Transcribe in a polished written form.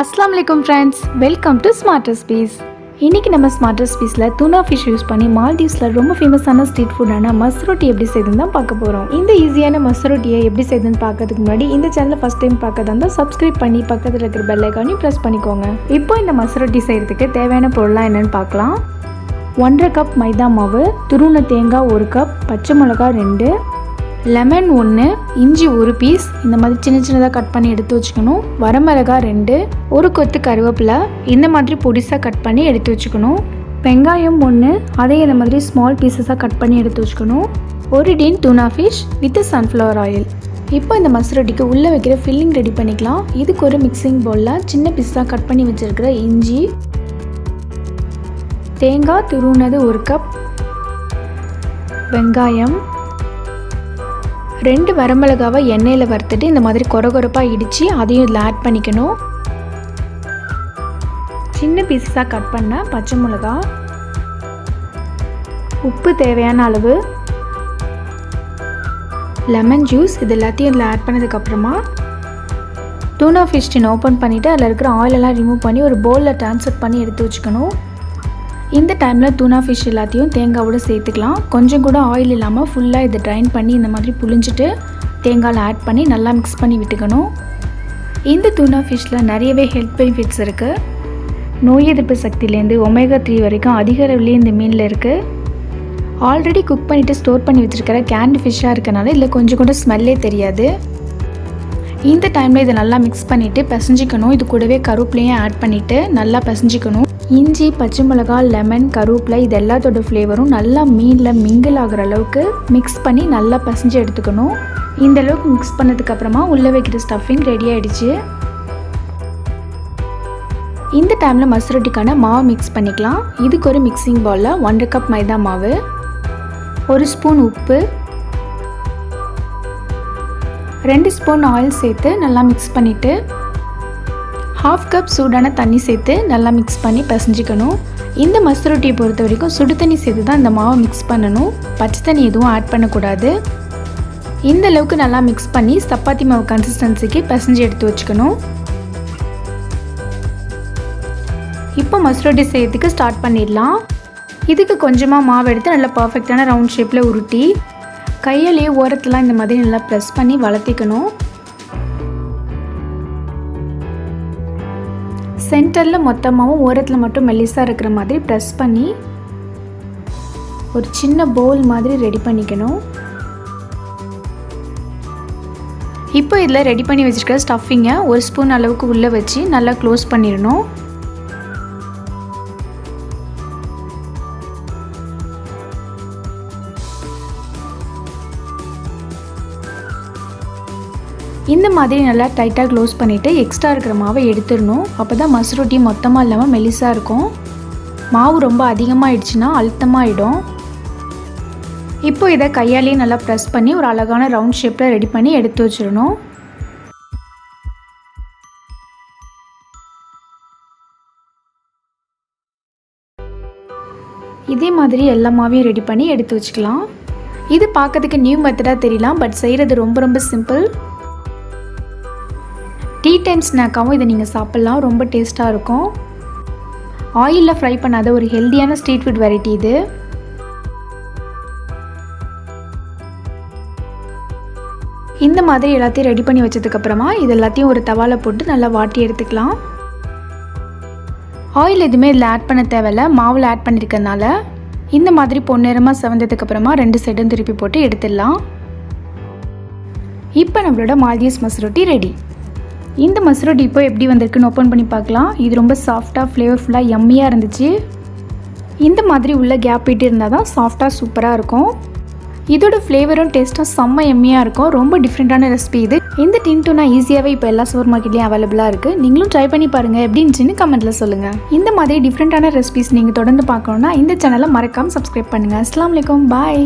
Assalamu alaikum friends, welcome to Smart Recipes. இன்னைக்கு நம்ம smart ரெசிபீஸ்ல tuna fish use பண்ணி மால்டீவ்ஸ்ல ரொம்ப ஃபேமஸான ஸ்ட்ரீட் ஃபுட்டான மசுரோட்டி எப்படி செய்யறதுன்னு தான் பார்க்க போறோம். இந்த ஈஸியான மசுரோட்டியை எப்படி செய்யறதுன்னு பார்க்கிறதுக்கு முன்னாடி இந்த சேனலை ஃபர்ஸ்ட் டைம் பார்க்கறதா இருந்தா சப்ஸ்கிரைப் பண்ணி பக்கத்துல இருக்கிற பெல் ஐகானையும் பிரஸ் பண்ணிக்கோங்க. இப்போ இந்த மசுரோட்டி செய்யறதுக்கு தேவையான பொருள்லாம் என்னன்னு பார்க்கலாம். 1.5 கப் மைதா மாவு, துருவின தேங்காய் 1 கப், பச்சை மிளகாய் 2, லெமன் 1, இஞ்சி 1 பீஸ் இந்த மாதிரி சின்ன சின்னதாக கட் பண்ணி எடுத்து வச்சுக்கணும். வரமிளகாய் 2, ஒரு கொத்து கருவேப்பிலை இந்த மாதிரி பொடிசாக கட் பண்ணி எடுத்து வச்சுக்கணும். வெங்காயம் 1, அதையும் இந்த மாதிரி ஸ்மால் பீசஸாக கட் பண்ணி எடுத்து வச்சுக்கணும். ஒரு tin tuna fish with sunflower oil. இப்போ இந்த மசுரோட்டிக்கு உள்ளே வைக்கிற ஃபில்லிங் ரெடி பண்ணிக்கலாம். இதுக்கு ஒரு மிக்சிங் பவுலில் சின்ன பீஸாக கட் பண்ணி வச்சுருக்கிற இஞ்சி, தேங்காய் துருவினது 1 கப், வெங்காயம், 2 வரமிளகாவை எண்ணெயில் வறுத்துட்டு இந்த மாதிரி கொரகொரப்பாக இடித்து அதையும் இதில் ஆட் பண்ணிக்கணும். சின்ன பீஸஸாக கட் பண்ண பச்சை மிளகா, உப்பு தேவையான அளவு, லெமன் ஜூஸ் இது எல்லாத்தையும் இதில் ஆட் பண்ணதுக்கப்புறமா tuna fish tin ஓப்பன் பண்ணிவிட்டு அதில் இருக்கிற ஆயிலெல்லாம் ரிமூவ் பண்ணி ஒரு பவுலில் ட்ரான்ஸ்ஃபர் பண்ணி எடுத்து வச்சுக்கணும். இந்த டைமில் tuna fish எல்லாத்தையும் தேங்காவோடு சேர்த்துக்கலாம். கொஞ்சம் கூட ஆயில் இல்லாமல் ஃபுல்லாக இதை ட்ரைன் பண்ணி இந்த மாதிரி புளிஞ்சிட்டு தேங்காயில் ஆட் பண்ணி நல்லா மிக்ஸ் பண்ணி விட்டுக்கணும். இந்த tuna fishல நிறையவே ஹெல்த் பெனிஃபிட்ஸ் இருக்குது. நோய் எதிர்ப்பு சக்தியிலேருந்து ஒமேகா 3 வரைக்கும் அதிக அளவுலேயே இந்த மீனில் இருக்குது. ஆல்ரெடி குக் பண்ணிவிட்டு ஸ்டோர் பண்ணி வச்சுருக்கிற கேண்ட் ஃபிஷ்ஷாக இருக்கனால இதில் கொஞ்சம் கூட ஸ்மெல்லே தெரியாது. இந்த டைமில் இதை நல்லா மிக்ஸ் பண்ணிவிட்டு பிசைஞ்சிக்கணும். இது கூடவே கருவேப்பிலையும் ஆட் பண்ணிவிட்டு நல்லா பிசைஞ்சிக்கணும். இஞ்சி, பச்சை மிளகாய், லெமன், கருவேப்பிலை இது எல்லாத்தோட ஃப்ளேவரும் நல்லா மீனில் மிங்கிள் ஆகிற அளவுக்கு மிக்ஸ் பண்ணி நல்லா பிசைஞ்சு எடுத்துக்கணும். இந்த அளவுக்கு மிக்ஸ் பண்ணதுக்கப்புறமா உள்ளே வைக்கிற ஸ்டஃபிங் ரெடி ஆகிடுச்சு. இந்த டைமில் மசுரோட்டிக்கான மாவு மிக்ஸ் பண்ணிக்கலாம். இதுக்கு ஒரு மிக்சிங் பவுலில் 1.5 கப் மைதா மாவு, 1 ஸ்பூன் உப்பு, 2 ஸ்பூன் ஆயில் சேர்த்து நல்லா மிக்ஸ் பண்ணிவிட்டு 1/2 கப் சூடான தண்ணி சேர்த்து நல்லா மிக்ஸ் பண்ணி பிசைஞ்சிக்கணும். இந்த மசுரோட்டியை பொறுத்த வரைக்கும் சுடு தண்ணி சேர்த்து தான் இந்த மாவை மிக்ஸ் பண்ணணும். பச்சை தண்ணி எதுவும் ஆட் பண்ணக்கூடாது. இந்த அளவுக்கு நல்லா மிக்ஸ் பண்ணி சப்பாத்தி மாவு கன்சிஸ்டன்சிக்கு பிசைஞ்சு எடுத்து வச்சுக்கணும். இப்போ மசுரோட்டி செய்யறதுக்கு ஸ்டார்ட் பண்ணிடலாம். இதுக்கு கொஞ்சமாக மாவு எடுத்து நல்லா பர்ஃபெக்டான ரவுண்ட் ஷேப்பில் உருட்டி கையாலேயே ஓரத்துலாம் இந்த மாதிரி நல்லா ப்ரெஸ் பண்ணி வளர்த்திக்கணும். சென்டரில் மொத்தமாகவும் ஓரத்தில் மட்டும் மெல்லிஸாக இருக்கிற மாதிரி ப்ரெஸ் பண்ணி ஒரு சின்ன பவுல் மாதிரி ரெடி பண்ணிக்கணும். இப்போ இதில் ரெடி பண்ணி வச்சுருக்க ஸ்டஃபிங்கை 1 ஸ்பூன் அளவுக்கு உள்ளே வச்சு நல்லா க்ளோஸ் பண்ணிடணும். இந்த மாதிரி நல்லா டைட்டாக க்ளோஸ் பண்ணிவிட்டு எக்ஸ்ட்ரா இருக்கிற மாவை எடுத்துடணும். அப்போ தான் மசுரோட்டி மொத்தமாக இல்லாமல் மெலிசாக இருக்கும். மாவு ரொம்ப அதிகமாகிடுச்சுன்னா அழுத்தமாகிடும். இப்போ இதை கையாலேயே நல்லா ப்ரெஸ் பண்ணி ஒரு அழகான ரவுண்ட் ஷேப்பில் ரெடி பண்ணி எடுத்து வச்சிடணும். இதே மாதிரி எல்லா மாவையும் ரெடி பண்ணி எடுத்து வச்சுக்கலாம். இது பார்க்கறதுக்கு நியூ மெத்தடாக தெரியலாம், பட் செய்கிறது ரொம்ப சிம்பிள். டீ டைம் ஸ்நாக்காகவும் இதை நீங்கள் சாப்பிட்லாம், ரொம்ப டேஸ்ட்டாக இருக்கும். ஆயிலில் ஃப்ரை பண்ணாத ஒரு ஹெல்த்தியான ஸ்ட்ரீட் ஃபுட் வெரைட்டி இது. இந்த மாதிரி எல்லாத்தையும் ரெடி பண்ணி வச்சதுக்கப்புறமா இது எல்லாத்தையும் ஒரு தவாவில் போட்டு நல்லா வாட்டி எடுத்துக்கலாம். ஆயில் எதுவுமே இதில் ஆட் பண்ண தேவையில்லை, மாவில் ஆட் பண்ணியிருக்கனால. இந்த மாதிரி பொன்னிறமாக செவந்ததுக்கப்புறமா 2 சைடும் திருப்பி போட்டு எடுத்துடலாம். இப்போ நம்மளோட மால்தீவ்ஸ் மசுரோட்டி ரெடி. இந்த மசுரோட்டி இப்போ எப்படி வந்திருக்குன்னு ஓப்பன் பண்ணி பார்க்கலாம். இது ரொம்ப சாஃப்டாக ஃப்ளேவர்ஃபுல்லாக யம்மியாக இருந்துச்சு. இந்த மாதிரி உள்ள கேப் விட்டு இருந்தால் தான் சாஃப்டாக சூப்பராக இருக்கும். இதோட ஃப்ளேவரும் டேஸ்ட்டும் செம்ம யம்மியாக இருக்கும். ரொம்ப டிஃப்ரெண்ட்டான ரெசிபி இது. இந்த டின் டூனா ஈஸியாகவே இப்போ எல்லா சூப்பர் மார்க்கெட்லேயும் அவைலபிளாக இருக்குது. நீங்களும் ட்ரை பண்ணி பாருங்கள், எப்படி இருந்துச்சுன்னு கமெண்ட்டில் சொல்லுங்கள். இந்த மாதிரி டிஃப்ரெண்ட்டான ரெசிபிஸ் நீங்கள் தொடர்ந்து பார்க்கணுன்னா இந்த சேனலை மறக்காமல் சப்ஸ்கிரைப் பண்ணுங்கள். அஸ்ஸலாமு அலைக்கும், பாய்.